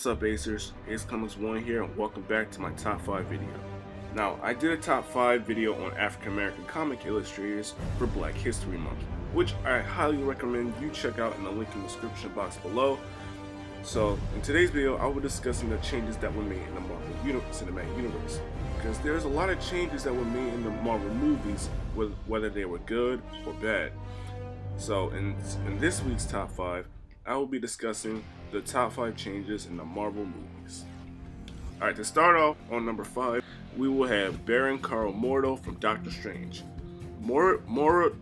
What's up, Acers? Ace Comics 1 here, and welcome back to my top 5 video. Now, I did a top 5 video on African American comic illustrators for Black History Month, which I highly recommend you check out in the link in the description box below. So, in today's video, I will be discussing the changes that were made in the Marvel Cinematic Universe, because there's a lot of changes that were made in the Marvel movies, whether they were good or bad. So, in this week's top 5, I will be discussing the top 5 changes in the Marvel movies. Alright, to start off, on number 5, we will have Baron Karl Mordo from Doctor Strange. Mordo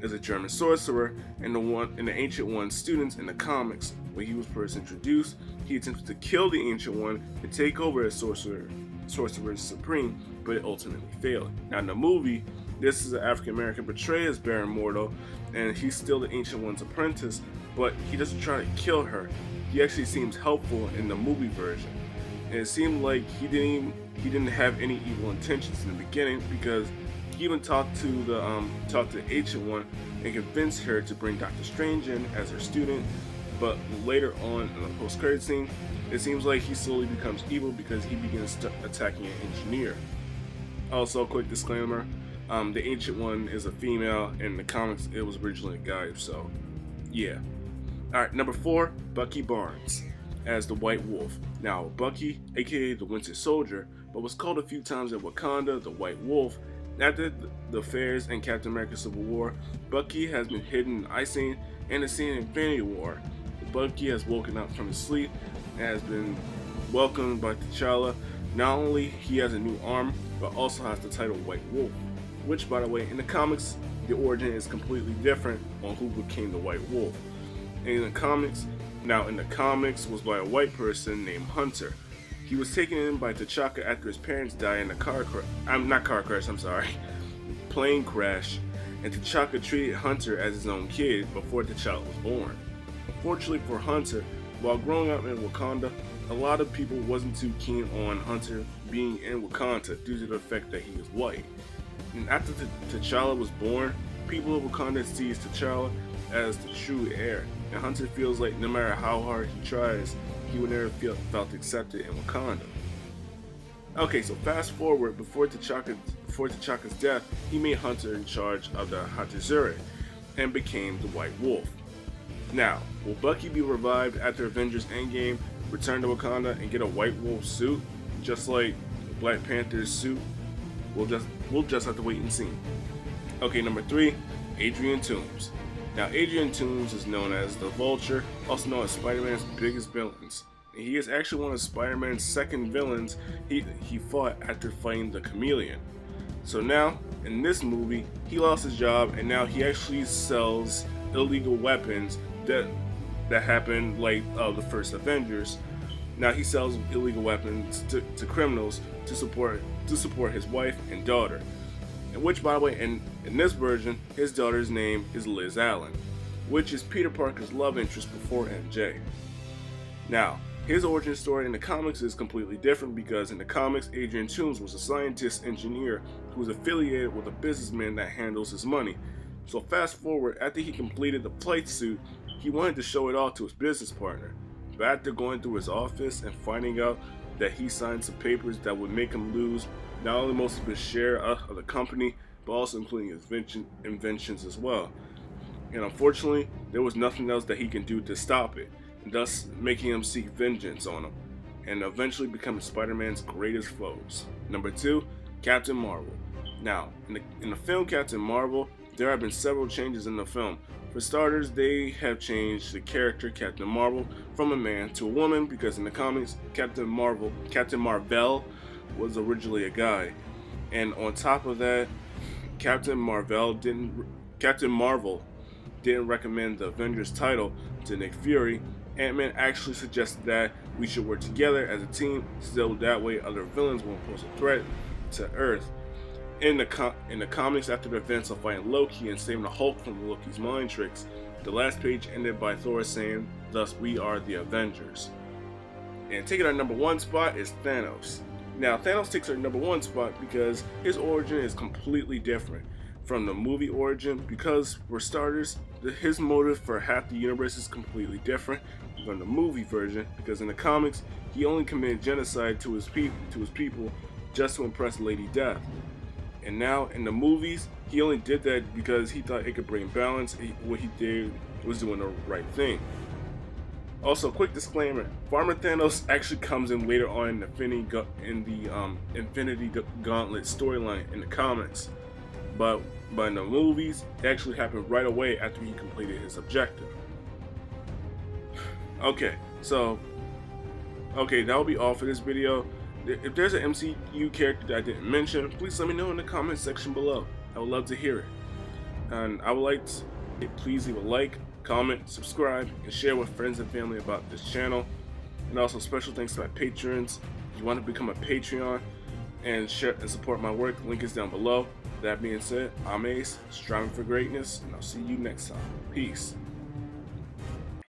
is a German sorcerer and the Ancient One's students in the comics. When he was first introduced, he attempted to kill the Ancient One and take over as Sorcerer Supreme, but it ultimately failed. Now in the movie, this is an African American portrayed as Baron Mordo, and he's still the Ancient One's apprentice, but he doesn't try to kill her. He actually seems helpful in the movie version, and it seemed like he didn't have any evil intentions in the beginning, because he even talked to the Ancient One and convinced her to bring Doctor Strange in as her student. But later on in the post-credit scene, it seems like he slowly becomes evil because he begins attacking an engineer. Also, quick disclaimer. The Ancient One is a female. In the comics, it was originally a guy, so yeah. Alright, number 4, Bucky Barnes as the White Wolf. Now, Bucky, aka the Winter Soldier, but was called a few times in Wakanda the White Wolf. After the affairs in Captain America Civil War, Bucky has been hidden in icing and is seen in Infinity War. Bucky has woken up from his sleep and has been welcomed by T'Challa. Not only he has a new arm, but also has the title White Wolf, which, by the way, in the comics, the origin is completely different on who became the White Wolf. In the comics was by a white person named Hunter. He was taken in by T'Chaka after his parents died in a plane crash, and T'Chaka treated Hunter as his own kid before T'Challa was born. Unfortunately for Hunter, while growing up in Wakanda, a lot of people wasn't too keen on Hunter being in Wakanda due to the fact that he was white. And after T'Challa was born, people of Wakanda sees T'Challa as the true heir, and Hunter feels like no matter how hard he tries, he would never felt accepted in Wakanda. Okay, so fast forward, before T'Chaka's death, he made Hunter in charge of the Hatazure and became the White Wolf. Now, will Bucky be revived after Avengers Endgame, return to Wakanda, and get a White Wolf suit, just like Black Panther's suit? We'll just have to wait and see. Okay, number 3, Adrian Toomes. Now, Adrian Toomes is known as the Vulture, also known as Spider-Man's biggest villains. And he is actually one of Spider-Man's second villains he fought after fighting the Chameleon. So now, in this movie, he lost his job, and now he actually sells illegal weapons that happened like the first Avengers. Now he sells illegal weapons to criminals to support his wife and daughter. And which, by the way, in this version, his daughter's name is Liz Allen, which is Peter Parker's love interest before MJ. Now, his origin story in the comics is completely different, because in the comics, Adrian Toomes was a scientist engineer who was affiliated with a businessman that handles his money. So fast forward, after he completed the flight suit, he wanted to show it off to his business partner. But after going through his office and finding out that he signed some papers that would make him lose not only most of his share of the company, but also including his inventions as well. And unfortunately, there was nothing else that he can do to stop it, thus making him seek vengeance on him, and eventually becoming Spider-Man's greatest foes. Number 2, Captain Marvel. Now, in the film Captain Marvel, there have been several changes in the film. For starters, they have changed the character Captain Marvel from a man to a woman, because in the comics, Captain Marvel was originally a guy. And on top of that, Captain Marvel didn't recommend the Avengers title to Nick Fury. Ant-Man actually suggested that we should work together as a team, so that way other villains won't pose a threat to Earth. In the comics, after the events of fighting Loki and saving the Hulk from Loki's mind tricks, the last page ended by Thor saying, "Thus we are the Avengers." And taking our number 1 spot is Thanos. Now, Thanos takes our number 1 spot because his origin is completely different. from the movie origin, because for starters, his motive for half the universe is completely different from the movie version, because in the comics he only committed genocide to his people just to impress Lady Death. And now in the movies, he only did that because he thought it could bring balance. What he did was doing the right thing. Also, quick disclaimer: Farmer Thanos actually comes in later on in the Infinity Gauntlet storyline in the comics, but in the movies, it actually happened right away after he completed his objective. Okay, that'll be all for this video. If there's an MCU character that I didn't mention, please let me know in the comment section below. I would love to hear it. And I would like to please leave a like, comment, subscribe, and share with friends and family about this channel. And also special thanks to my patrons. If you want to become a Patreon and share and support my work, the link is down below. That being said, I'm Ace, striving for greatness, and I'll see you next time. Peace.